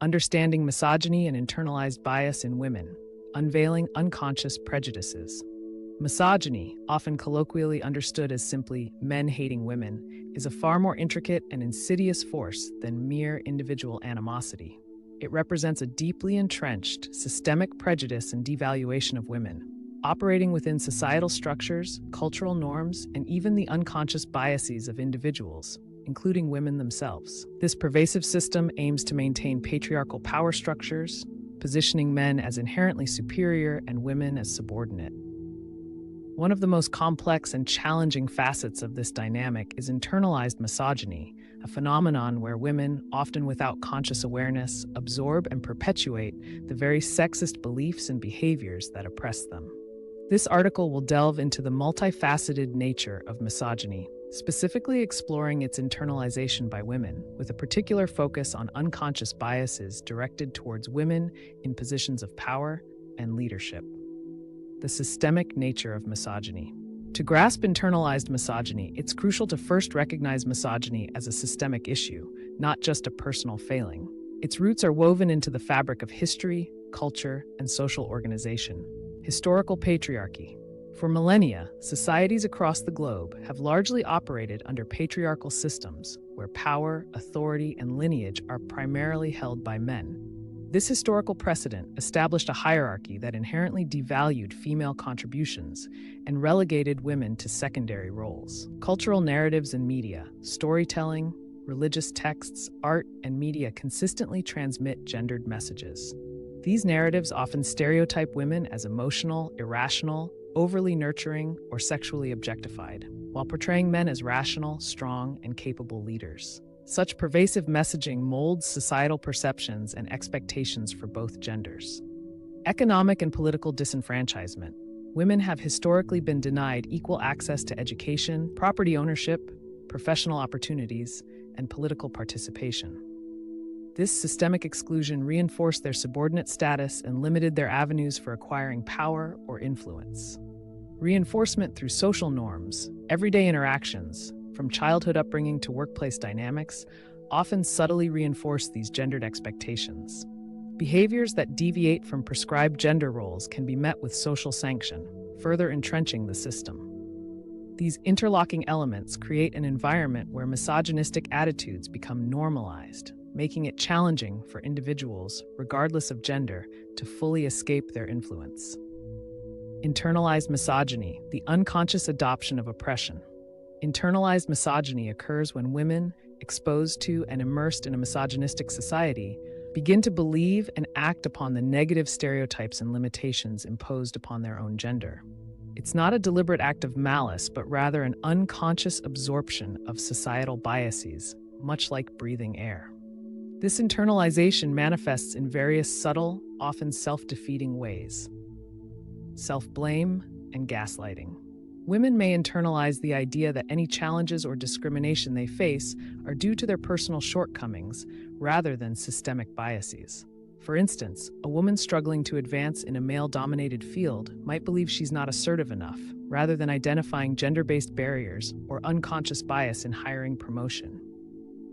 Understanding Misogyny and Internalized Bias in Women, Unveiling Unconscious Prejudices. Misogyny, often colloquially understood as simply men hating women, is a far more intricate and insidious force than mere individual animosity. It represents a deeply entrenched, systemic prejudice and devaluation of women, operating within societal structures, cultural norms, and even the unconscious biases of individuals, including women themselves. This pervasive system aims to maintain patriarchal power structures, positioning men as inherently superior and women as subordinate. One of the most complex and challenging facets of this dynamic is internalized misogyny, a phenomenon where women, often without conscious awareness, absorb and perpetuate the very sexist beliefs and behaviors that oppress them. This article will delve into the multifaceted nature of misogyny, specifically exploring its internalization by women, with a particular focus on unconscious biases directed towards women in positions of power and leadership. The systemic nature of misogyny. To grasp internalized misogyny, it's crucial to first recognize misogyny as a systemic issue, not just a personal failing. Its roots are woven into the fabric of history, culture, and social organization. Historical patriarchy. For millennia, societies across the globe have largely operated under patriarchal systems where power, authority, and lineage are primarily held by men. This historical precedent established a hierarchy that inherently devalued female contributions and relegated women to secondary roles. Cultural narratives and media, storytelling, religious texts, art, and media consistently transmit gendered messages. These narratives often stereotype women as emotional, irrational, overly nurturing, or sexually objectified, while portraying men as rational, strong, and capable leaders. Such pervasive messaging molds societal perceptions and expectations for both genders. Economic and political disenfranchisement. Women have historically been denied equal access to education, property ownership, professional opportunities, and political participation. This systemic exclusion reinforced their subordinate status and limited their avenues for acquiring power or influence. Reinforcement through social norms, everyday interactions, from childhood upbringing to workplace dynamics, often subtly reinforce these gendered expectations. Behaviors that deviate from prescribed gender roles can be met with social sanction, further entrenching the system. These interlocking elements create an environment where misogynistic attitudes become normalized, making it challenging for individuals, regardless of gender, to fully escape their influence. Internalized misogyny, the unconscious adoption of oppression. Internalized misogyny occurs when women, exposed to and immersed in a misogynistic society, begin to believe and act upon the negative stereotypes and limitations imposed upon their own gender. It's not a deliberate act of malice, but rather an unconscious absorption of societal biases, much like breathing air. This internalization manifests in various subtle, often self-defeating ways. Self-blame and gaslighting. Women may internalize the idea that any challenges or discrimination they face are due to their personal shortcomings rather than systemic biases. For instance, a woman struggling to advance in a male-dominated field might believe she's not assertive enough, rather than identifying gender-based barriers or unconscious bias in hiring promotion.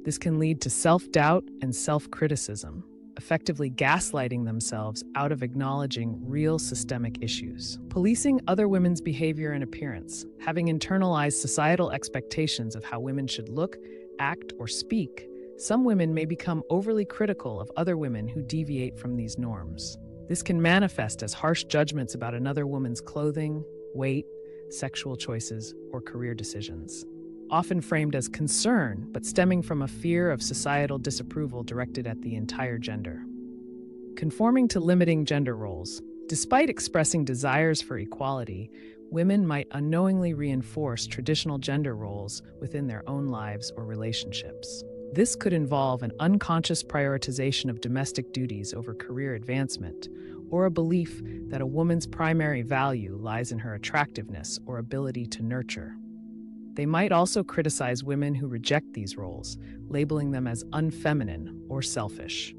This can lead to self-doubt and self-criticism, effectively gaslighting themselves out of acknowledging real systemic issues. Policing other women's behavior and appearance, having internalized societal expectations of how women should look, act, or speak, some women may become overly critical of other women who deviate from these norms. This can manifest as harsh judgments about another woman's clothing, weight, sexual choices, or career decisions. Often framed as concern, but stemming from a fear of societal disapproval directed at the entire gender. Conforming to limiting gender roles. Despite expressing desires for equality, women might unknowingly reinforce traditional gender roles within their own lives or relationships. This could involve an unconscious prioritization of domestic duties over career advancement, or a belief that a woman's primary value lies in her attractiveness or ability to nurture. They might also criticize women who reject these roles, labeling them as unfeminine or selfish.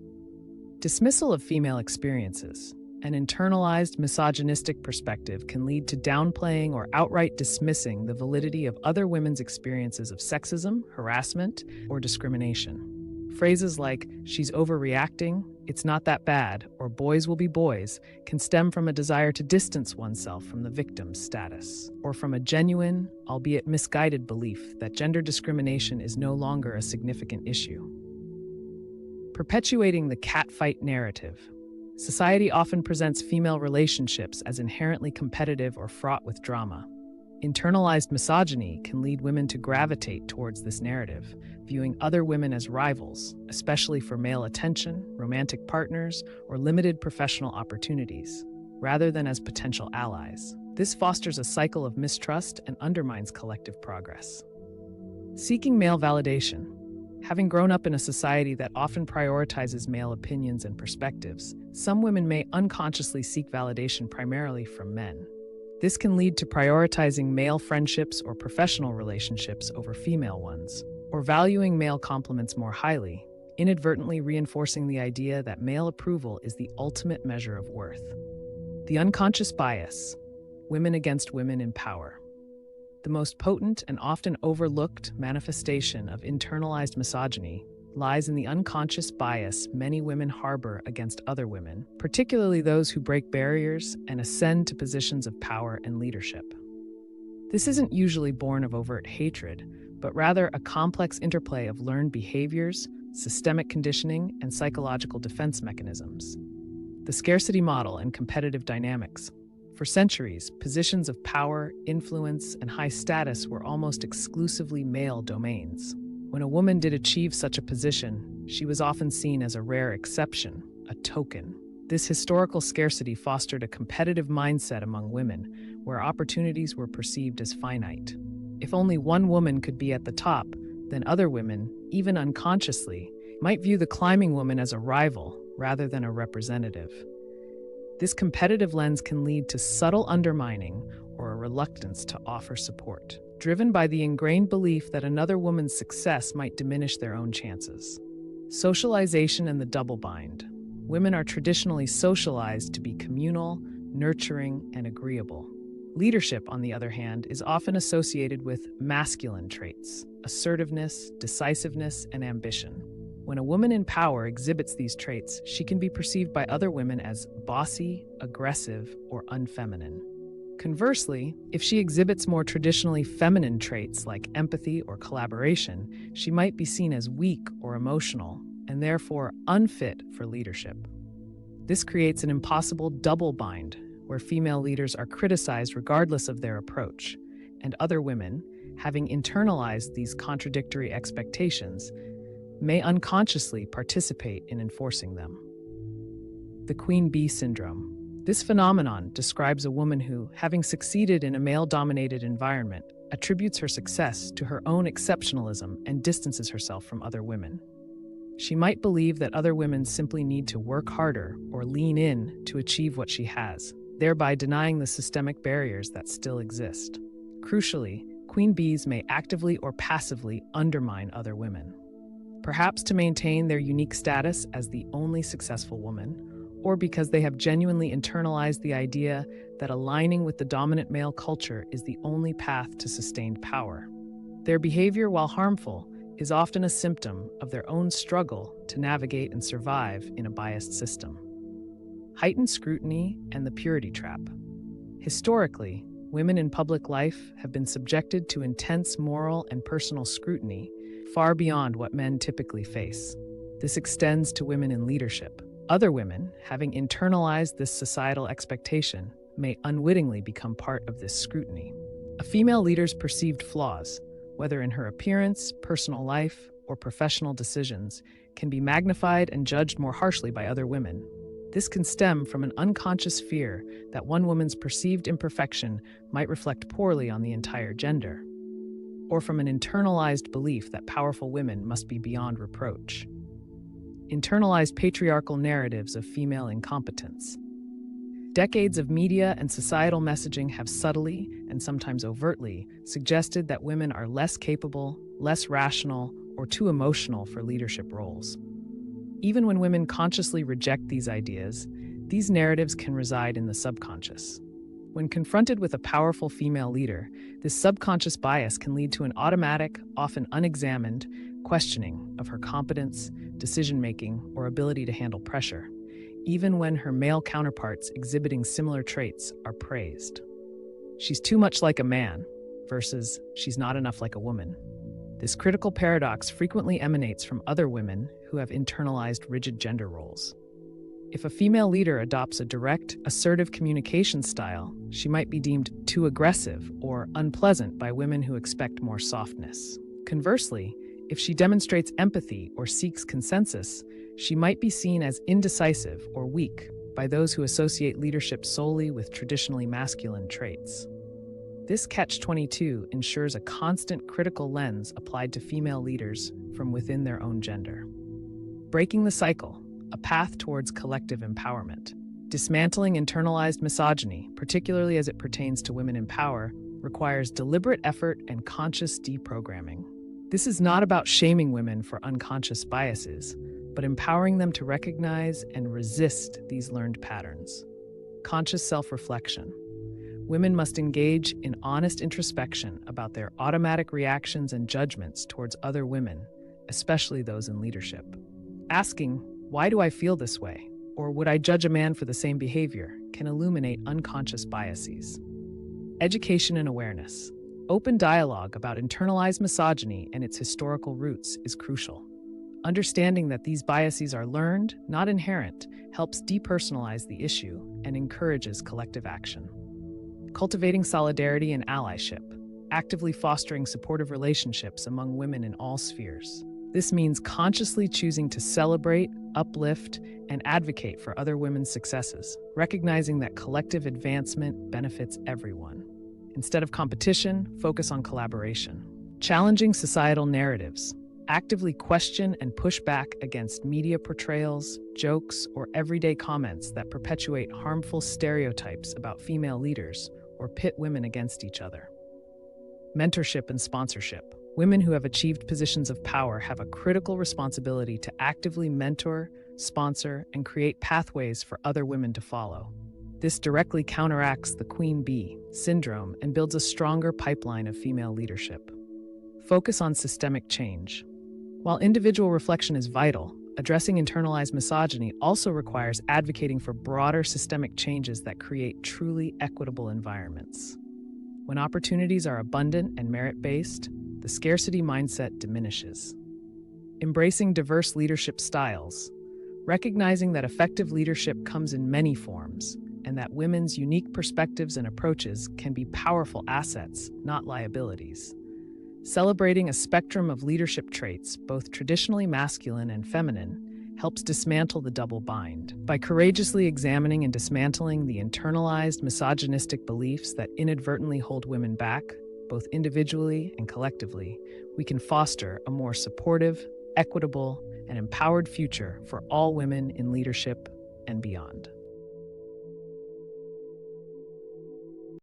Dismissal of female experiences. An internalized misogynistic perspective can lead to downplaying or outright dismissing the validity of other women's experiences of sexism, harassment, or discrimination. Phrases like, "she's overreacting," "it's not that bad," or "boys will be boys" can stem from a desire to distance oneself from the victim's status, or from a genuine, albeit misguided belief that gender discrimination is no longer a significant issue. Perpetuating the catfight narrative. Society often presents female relationships as inherently competitive or fraught with drama. Internalized misogyny can lead women to gravitate towards this narrative, viewing other women as rivals, especially for male attention, romantic partners, or limited professional opportunities, rather than as potential allies. This fosters a cycle of mistrust and undermines collective progress. Seeking male validation. Having grown up in a society that often prioritizes male opinions and perspectives, some women may unconsciously seek validation primarily from men. This can lead to prioritizing male friendships or professional relationships over female ones, or valuing male compliments more highly, inadvertently reinforcing the idea that male approval is the ultimate measure of worth. The unconscious bias. Women against women in power. The most potent and often overlooked manifestation of internalized misogyny lies in the unconscious bias many women harbor against other women, particularly those who break barriers and ascend to positions of power and leadership. This isn't usually born of overt hatred, but rather a complex interplay of learned behaviors, systemic conditioning, and psychological defense mechanisms. The scarcity model and competitive dynamics. For centuries, positions of power, influence, and high status were almost exclusively male domains. When a woman did achieve such a position, she was often seen as a rare exception, a token. This historical scarcity fostered a competitive mindset among women, where opportunities were perceived as finite. If only one woman could be at the top, then other women, even unconsciously, might view the climbing woman as a rival rather than a representative. This competitive lens can lead to subtle undermining or a reluctance to offer support, driven by the ingrained belief that another woman's success might diminish their own chances. Socialization and the double bind. Women are traditionally socialized to be communal, nurturing, and agreeable. Leadership, on the other hand, is often associated with masculine traits: assertiveness, decisiveness, and ambition. When a woman in power exhibits these traits, she can be perceived by other women as bossy, aggressive, or unfeminine. Conversely, if she exhibits more traditionally feminine traits like empathy or collaboration, she might be seen as weak or emotional, and therefore unfit for leadership. This creates an impossible double bind, where female leaders are criticized regardless of their approach, and other women, having internalized these contradictory expectations, may unconsciously participate in enforcing them. The Queen Bee Syndrome. This phenomenon describes a woman who, having succeeded in a male-dominated environment, attributes her success to her own exceptionalism and distances herself from other women. She might believe that other women simply need to work harder or lean in to achieve what she has, thereby denying the systemic barriers that still exist. Crucially, queen bees may actively or passively undermine other women, perhaps to maintain their unique status as the only successful woman, or because they have genuinely internalized the idea that aligning with the dominant male culture is the only path to sustained power. Their behavior, while harmful, is often a symptom of their own struggle to navigate and survive in a biased system. Heightened scrutiny and the purity trap. Historically, women in public life have been subjected to intense moral and personal scrutiny, far beyond what men typically face. This extends to women in leadership. Other women, having internalized this societal expectation, may unwittingly become part of this scrutiny. A female leader's perceived flaws, whether in her appearance, personal life, or professional decisions, can be magnified and judged more harshly by other women. This can stem from an unconscious fear that one woman's perceived imperfection might reflect poorly on the entire gender, or from an internalized belief that powerful women must be beyond reproach. Internalized patriarchal narratives of female incompetence. Decades of media and societal messaging have subtly, and sometimes overtly, suggested that women are less capable, less rational, or too emotional for leadership roles. Even when women consciously reject these ideas, these narratives can reside in the subconscious. When confronted with a powerful female leader, this subconscious bias can lead to an automatic, often unexamined, questioning of her competence, decision-making, or ability to handle pressure, even when her male counterparts exhibiting similar traits are praised. She's too much like a man versus she's not enough like a woman. This critical paradox frequently emanates from other women who have internalized rigid gender roles. If a female leader adopts a direct, assertive communication style, she might be deemed too aggressive or unpleasant by women who expect more softness. Conversely, if she demonstrates empathy or seeks consensus, she might be seen as indecisive or weak by those who associate leadership solely with traditionally masculine traits. This catch-22 ensures a constant critical lens applied to female leaders from within their own gender. Breaking the cycle, a path towards collective empowerment. Dismantling internalized misogyny, particularly as it pertains to women in power, requires deliberate effort and conscious deprogramming. This is not about shaming women for unconscious biases, but empowering them to recognize and resist these learned patterns. Conscious self-reflection. Women must engage in honest introspection about their automatic reactions and judgments towards other women, especially those in leadership. Asking, "Why do I feel this way?" or "Would I judge a man for the same behavior?" can illuminate unconscious biases. Education and awareness. Open dialogue about internalized misogyny and its historical roots is crucial. Understanding that these biases are learned, not inherent, helps depersonalize the issue and encourages collective action. Cultivating solidarity and allyship, actively fostering supportive relationships among women in all spheres. This means consciously choosing to celebrate, uplift, and advocate for other women's successes, recognizing that collective advancement benefits everyone. Instead of competition, focus on collaboration. Challenging societal narratives. Actively question and push back against media portrayals, jokes, or everyday comments that perpetuate harmful stereotypes about female leaders or pit women against each other. Mentorship and sponsorship. Women who have achieved positions of power have a critical responsibility to actively mentor, sponsor, and create pathways for other women to follow. This directly counteracts the queen bee syndrome and builds a stronger pipeline of female leadership. Focus on systemic change. While individual reflection is vital, addressing internalized misogyny also requires advocating for broader systemic changes that create truly equitable environments. When opportunities are abundant and merit-based, the scarcity mindset diminishes. Embracing diverse leadership styles, recognizing that effective leadership comes in many forms, and that women's unique perspectives and approaches can be powerful assets, not liabilities. Celebrating a spectrum of leadership traits, both traditionally masculine and feminine, helps dismantle the double bind. By courageously examining and dismantling the internalized misogynistic beliefs that inadvertently hold women back, both individually and collectively, we can foster a more supportive, equitable, and empowered future for all women in leadership and beyond.